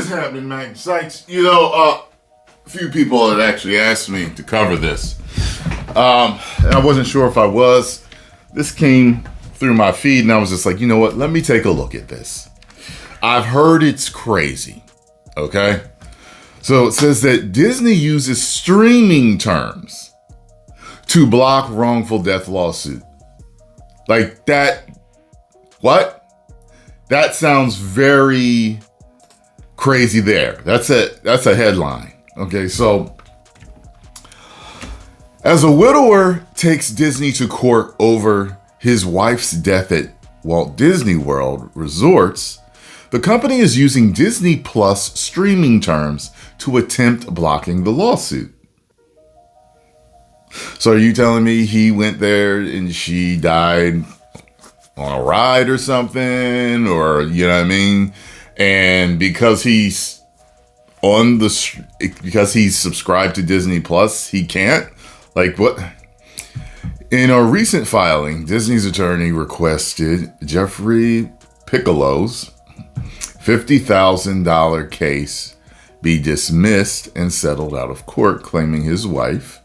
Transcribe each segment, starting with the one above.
is happening, Magnus? A few people had actually asked me to cover this. And I wasn't sure if I was. This came through my feed and I was just like, you know what? Let me take a look at this. I've heard it's crazy. Okay? So it says that Disney uses streaming terms to block wrongful death lawsuit. Like that. What? That sounds very crazy there. That's a headline. Okay, so as a widower takes Disney to court over his wife's death at Walt Disney World resorts, the company is using Disney Plus streaming terms to attempt blocking the lawsuit. So are you telling me he went there and she died on a ride or something, or you know what I mean? And because he's subscribed to Disney Plus, he can't? Like what? In a recent filing, Disney's attorney requested Jeffrey Piccolo's $50,000 case be dismissed and settled out of court, claiming his wife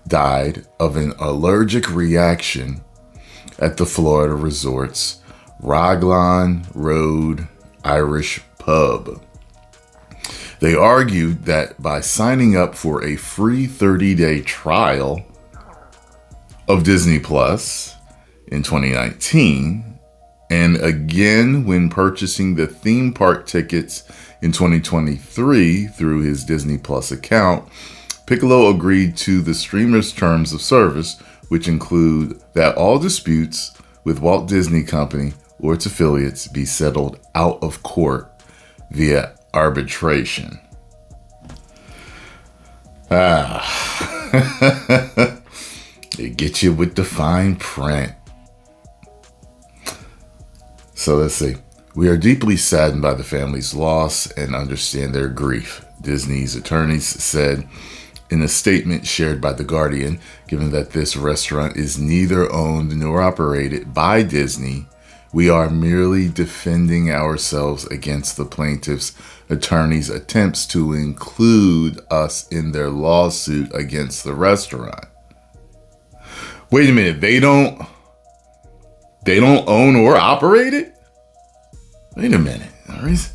died of an allergic reaction at the Florida resort's Raglan Road Irish pub. They argued that by signing up for a free 30-day trial of Disney Plus in 2019, and again when purchasing the theme park tickets in 2023 through his Disney Plus account, Piccolo agreed to the streamer's terms of service, which include that all disputes with Walt Disney Company or its affiliates be settled out of court via arbitration. They get you with the fine print. So let's see. We are deeply saddened by the family's loss and understand their grief, Disney's attorneys said in a statement shared by The Guardian. Given that this restaurant is neither owned nor operated by Disney, we are merely defending ourselves against the plaintiff's attorneys' attempts to include us in their lawsuit against the restaurant. Wait a minute, they don't own or operate it? Wait a minute. His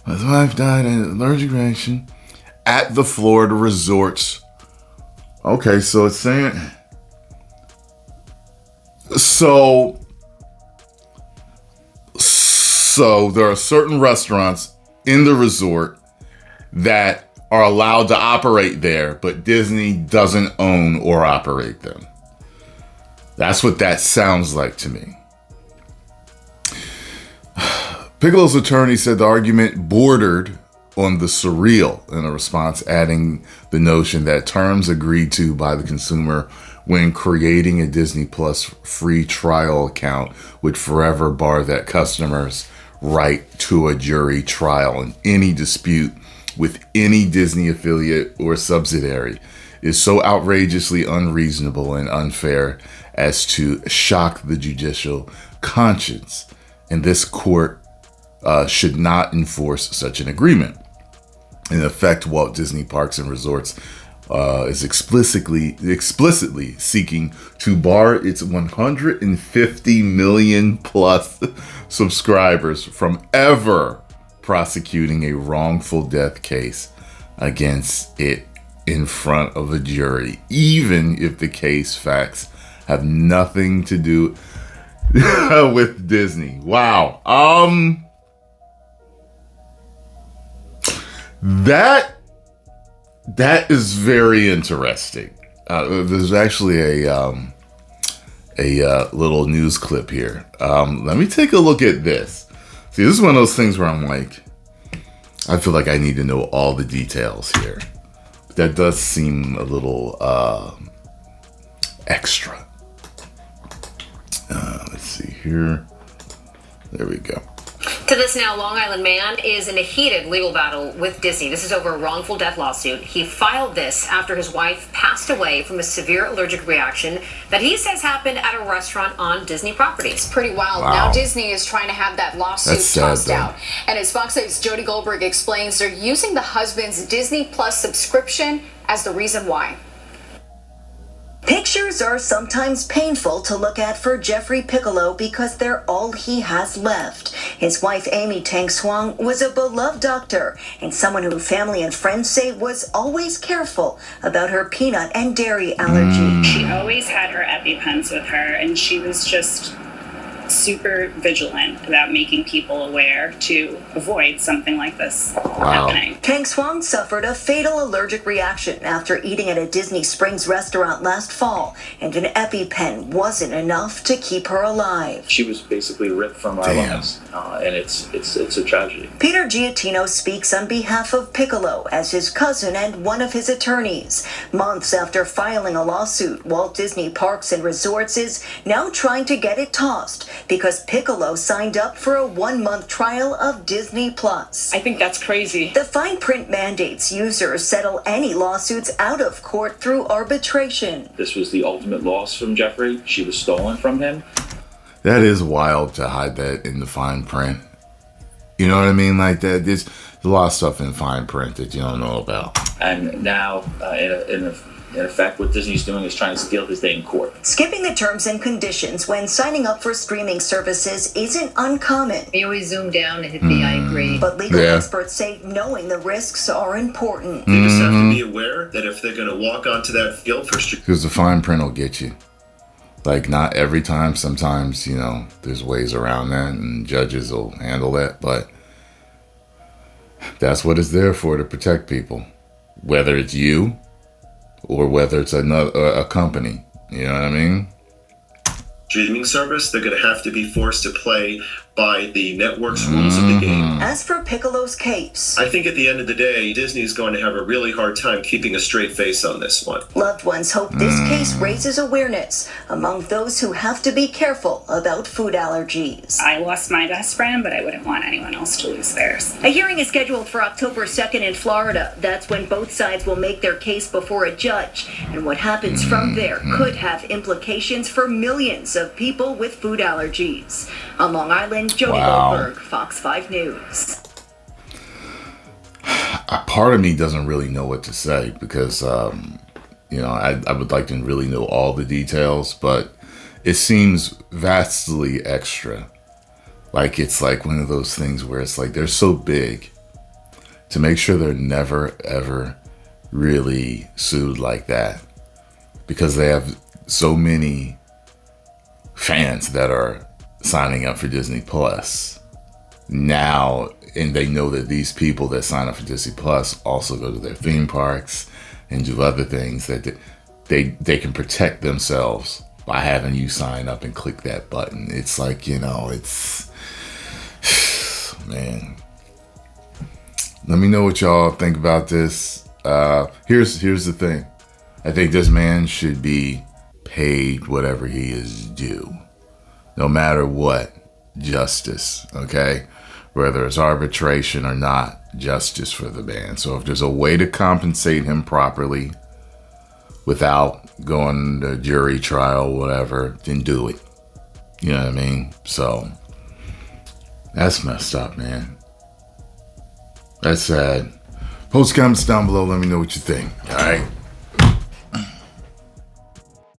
wife died of an allergic reaction at the Florida resorts. Okay, so it's saying so there are certain restaurants in the resort that are allowed to operate there, but Disney doesn't own or operate them. That's what that sounds like to me. Piccolo's attorney said the argument bordered on the surreal in a response, adding the notion that terms agreed to by the consumer when creating a Disney Plus free trial account would forever bar that customer's right to a jury trial, and any dispute with any Disney affiliate or subsidiary is so outrageously unreasonable and unfair as to shock the judicial conscience, and this court should not enforce such an agreement. In effect, Walt Disney Parks and Resorts is explicitly seeking to bar its 150 million plus subscribers from ever prosecuting a wrongful death case against it in front of a jury, even if the case facts have nothing to do with Disney. Wow. That is very interesting. There's actually a little news clip here. Let me take a look at this. See, this is one of those things where I'm like, I feel like I need to know all the details here. That does seem a little extra. Let's see here. There we go. To this now, Long Island man is in a heated legal battle with Disney. This is over a wrongful death lawsuit. He filed this after his wife passed away from a severe allergic reaction that he says happened at a restaurant on Disney property. It's pretty wild. Wow. Now Disney is trying to have that lawsuit tossed out. And as Fox 8's Jody Goldberg explains, they're using the husband's Disney Plus subscription as the reason why. Pictures are sometimes painful to look at for Jeffrey Piccolo because they're all he has left. His wife, Amy Tang Swang, was a beloved doctor and someone who family and friends say was always careful about her peanut and dairy allergy. She always had her EpiPens with her, and she was just super vigilant about making people aware to avoid something like this happening. Tang Swang suffered a fatal allergic reaction after eating at a Disney Springs restaurant last fall, and an EpiPen wasn't enough to keep her alive. She was basically ripped from our lives, and it's a tragedy. Peter Giattino speaks on behalf of Piccolo as his cousin and one of his attorneys. Months after filing a lawsuit, Walt Disney Parks and Resorts is now trying to get it tossed because Piccolo signed up for a 1-month trial of Disney Plus. I think that's crazy. The fine print mandates users settle any lawsuits out of court through arbitration. This was the ultimate loss from Jeffrey. She was stolen from him. That is wild to hide that in the fine print. You know what I mean? Like that. There's a lot of stuff in fine print that you don't know about. And now, in effect, what Disney's doing is trying to steal his day in court. Skipping the terms and conditions when signing up for streaming services isn't uncommon. You always zoom down and hit the I agree. But legal experts say knowing the risks are important. They just have to be aware that if they're going to walk onto that field for because the fine print will get you. Like, not every time. Sometimes, you know, there's ways around that, and judges will handle that. But that's what it's there for, to protect people. Whether it's you or whether it's a company. You know what I mean? streaming service, they're going to have to be forced to play by the network's rules of the game. As for Piccolo's case, I think at the end of the day, Disney's going to have a really hard time keeping a straight face on this one. Loved ones hope this case raises awareness among those who have to be careful about food allergies. I lost my best friend, but I wouldn't want anyone else to lose theirs. A hearing is scheduled for October 2nd in Florida. That's when both sides will make their case before a judge. And what happens from there could have implications for millions of people with food allergies. On Long Island, Jody Goldberg, Fox 5 News. A part of me doesn't really know what to say because, I would like to really know all the details, but it seems vastly extra. Like it's like one of those things where it's like they're so big to make sure they're never, ever really sued like that because they have so many fans that are signing up for Disney Plus now, and they know that these people that sign up for Disney Plus also go to their theme parks and do other things that they can protect themselves by having you sign up and click that button. It's like, it's man. Let me know what y'all think about this. Here's the thing. I think this man should be paid whatever he is due. No matter what, justice, okay? Whether it's arbitration or not, justice for the man. So if there's a way to compensate him properly without going to jury trial, whatever, then do it. You know what I mean? So that's messed up, man. That's sad. Post comments down below. Let me know what you think. All right?